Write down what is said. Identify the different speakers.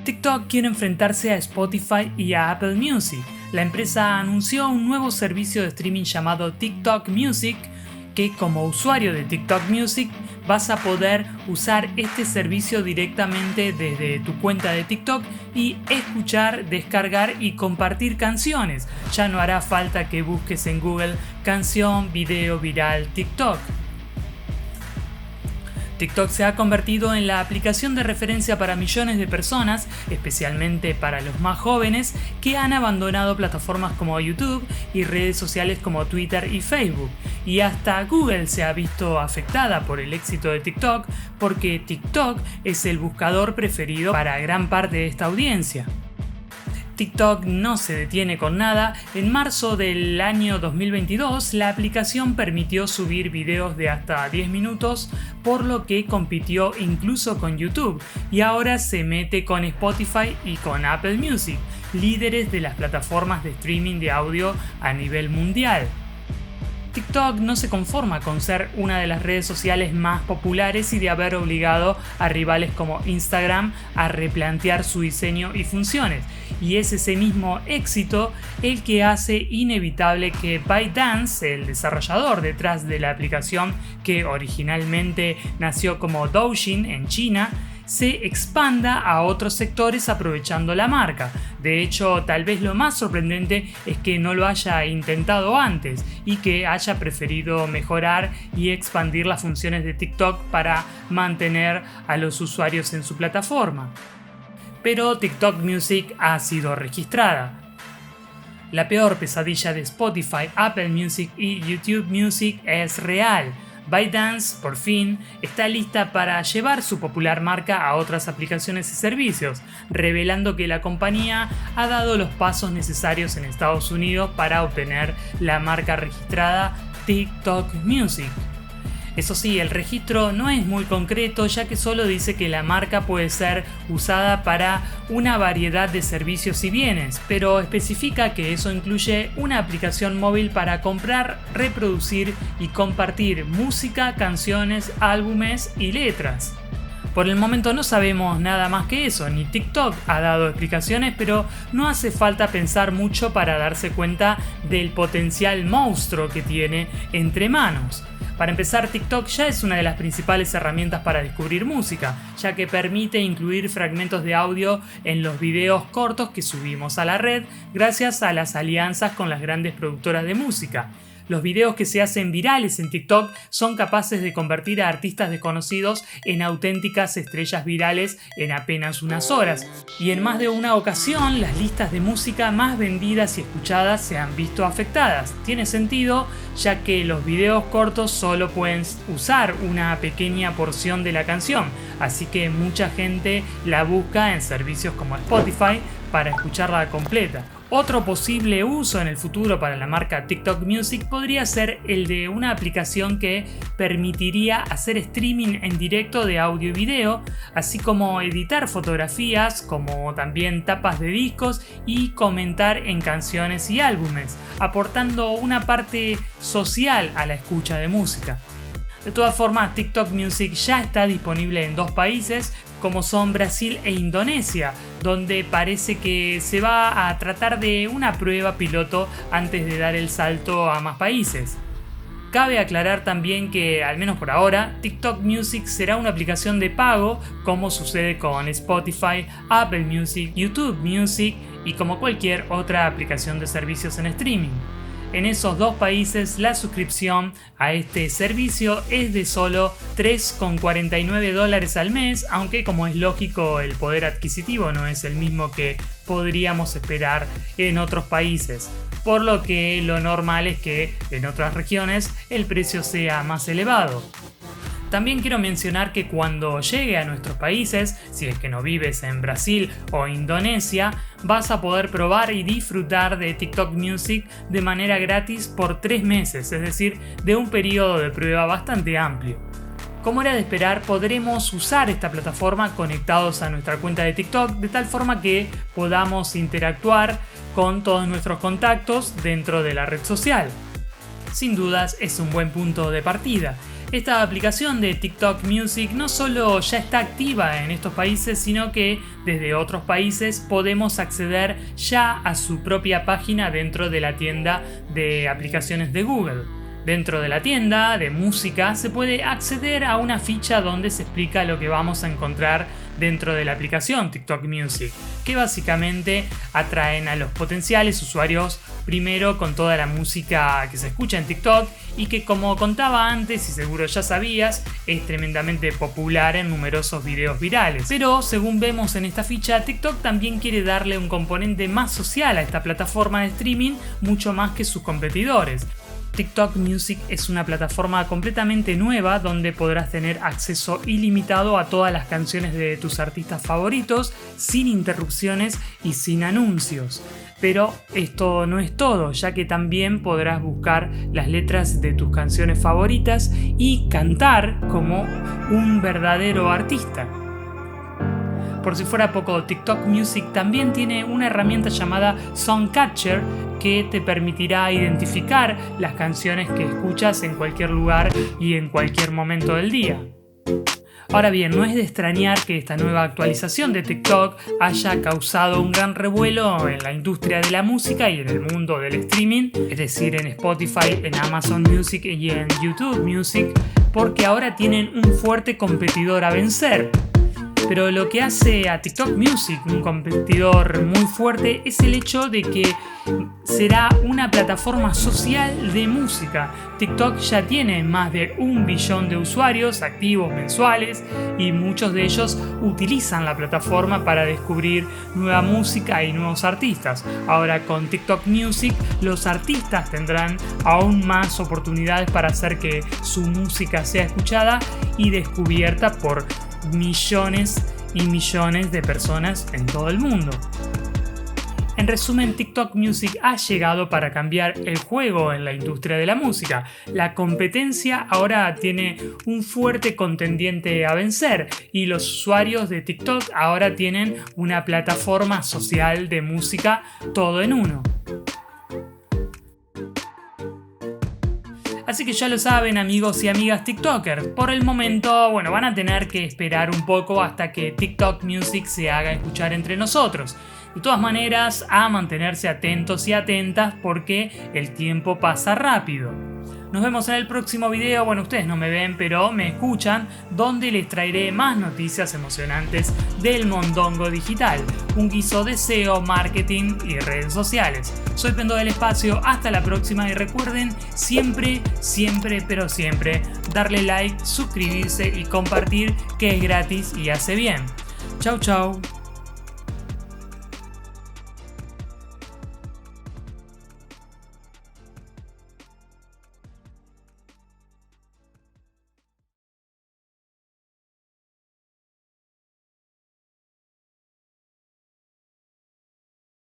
Speaker 1: TikTok quiere enfrentarse a Spotify y a Apple Music. La empresa anunció un nuevo servicio de streaming llamado TikTok Music, que como usuario de TikTok Music vas a poder usar este servicio directamente desde tu cuenta de TikTok y escuchar, descargar y compartir canciones. Ya no hará falta que busques en Google canción, video viral, TikTok. TikTok se ha convertido en la aplicación de referencia para millones de personas, especialmente para los más jóvenes, que han abandonado plataformas como YouTube y redes sociales como Twitter y Facebook. Y hasta Google se ha visto afectada por el éxito de TikTok, porque TikTok es el buscador preferido para gran parte de esta audiencia. TikTok no se detiene con nada. En marzo del año 2022, la aplicación permitió subir videos de hasta 10 minutos, por lo que compitió incluso con YouTube, y ahora se mete con Spotify y con Apple Music, líderes de las plataformas de streaming de audio a nivel mundial. TikTok no se conforma con ser una de las redes sociales más populares y de haber obligado a rivales como Instagram a replantear su diseño y funciones, y es ese mismo éxito el que hace inevitable que ByteDance, el desarrollador detrás de la aplicación que originalmente nació como Douyin en China, se expanda a otros sectores aprovechando la marca. De hecho, tal vez lo más sorprendente es que no lo haya intentado antes y que haya preferido mejorar y expandir las funciones de TikTok para mantener a los usuarios en su plataforma. Pero TikTok Music ha sido registrada. La peor pesadilla de Spotify, Apple Music y YouTube Music es real. ByteDance, por fin, está lista para llevar su popular marca a otras aplicaciones y servicios, revelando que la compañía ha dado los pasos necesarios en Estados Unidos para obtener la marca registrada TikTok Music. Eso sí, el registro no es muy concreto, ya que solo dice que la marca puede ser usada para una variedad de servicios y bienes, pero especifica que eso incluye una aplicación móvil para comprar, reproducir y compartir música, canciones, álbumes y letras. Por el momento no sabemos nada más que eso, ni TikTok ha dado explicaciones, pero no hace falta pensar mucho para darse cuenta del potencial monstruo que tiene entre manos. Para empezar, TikTok ya es una de las principales herramientas para descubrir música, ya que permite incluir fragmentos de audio en los videos cortos que subimos a la red gracias a las alianzas con las grandes productoras de música. Los videos que se hacen virales en TikTok son capaces de convertir a artistas desconocidos en auténticas estrellas virales en apenas unas horas. Y en más de una ocasión, las listas de música más vendidas y escuchadas se han visto afectadas. Tiene sentido, ya que los videos cortos solo pueden usar una pequeña porción de la canción, así que mucha gente la busca en servicios como Spotify para escucharla completa. Otro posible uso en el futuro para la marca TikTok Music podría ser el de una aplicación que permitiría hacer streaming en directo de audio y video, así como editar fotografías, como también tapas de discos y comentar en canciones y álbumes, aportando una parte social a la escucha de música. De todas formas, TikTok Music ya está disponible en 2 países, como son Brasil e Indonesia, donde parece que se va a tratar de una prueba piloto antes de dar el salto a más países. Cabe aclarar también que, al menos por ahora, TikTok Music será una aplicación de pago, como sucede con Spotify, Apple Music, YouTube Music y como cualquier otra aplicación de servicios en streaming. En esos 2 países la suscripción a este servicio es de solo $3,49 al mes, aunque como es lógico el poder adquisitivo no es el mismo que podríamos esperar en otros países, por lo que lo normal es que en otras regiones el precio sea más elevado. También quiero mencionar que cuando llegue a nuestros países, si es que no vives en Brasil o Indonesia, vas a poder probar y disfrutar de TikTok Music de manera gratis por 3 meses, es decir, de un periodo de prueba bastante amplio. Como era de esperar, podremos usar esta plataforma conectados a nuestra cuenta de TikTok de tal forma que podamos interactuar con todos nuestros contactos dentro de la red social. Sin dudas es un buen punto de partida. Esta aplicación de TikTok Music no solo ya está activa en estos países, sino que desde otros países podemos acceder ya a su propia página dentro de la tienda de aplicaciones de Google. Dentro de la tienda de música se puede acceder a una ficha donde se explica lo que vamos a encontrar dentro de la aplicación TikTok Music, que básicamente atraen a los potenciales usuarios primero con toda la música que se escucha en TikTok y que, como contaba antes y seguro ya sabías, es tremendamente popular en numerosos videos virales. Pero según vemos en esta ficha, TikTok también quiere darle un componente más social a esta plataforma de streaming, mucho más que sus competidores. TikTok Music es una plataforma completamente nueva donde podrás tener acceso ilimitado a todas las canciones de tus artistas favoritos, sin interrupciones y sin anuncios. Pero esto no es todo, ya que también podrás buscar las letras de tus canciones favoritas y cantar como un verdadero artista. Por si fuera poco, TikTok Music también tiene una herramienta llamada Songcatcher que te permitirá identificar las canciones que escuchas en cualquier lugar y en cualquier momento del día. Ahora bien, no es de extrañar que esta nueva actualización de TikTok haya causado un gran revuelo en la industria de la música y en el mundo del streaming, es decir, en Spotify, en Amazon Music y en YouTube Music, porque ahora tienen un fuerte competidor a vencer. Pero lo que hace a TikTok Music un competidor muy fuerte es el hecho de que será una plataforma social de música. TikTok ya tiene más de 1 billón de usuarios activos mensuales y muchos de ellos utilizan la plataforma para descubrir nueva música y nuevos artistas. Ahora con TikTok Music los artistas tendrán aún más oportunidades para hacer que su música sea escuchada y descubierta por millones y millones de personas en todo el mundo. En resumen, TikTok Music ha llegado para cambiar el juego en la industria de la música. La competencia ahora tiene un fuerte contendiente a vencer y los usuarios de TikTok ahora tienen una plataforma social de música todo en uno. Así que ya lo saben, amigos y amigas TikTokers, por el momento, van a tener que esperar un poco hasta que TikTok Music se haga escuchar entre nosotros. De todas maneras, a mantenerse atentos y atentas porque el tiempo pasa rápido. Nos vemos en el próximo video, ustedes no me ven pero me escuchan, donde les traeré más noticias emocionantes del mondongo digital, un guiso de SEO, marketing y redes sociales. Soy Pendo del Espacio, hasta la próxima y recuerden siempre, pero siempre darle like, suscribirse y compartir, que es gratis y hace bien. Chau chau.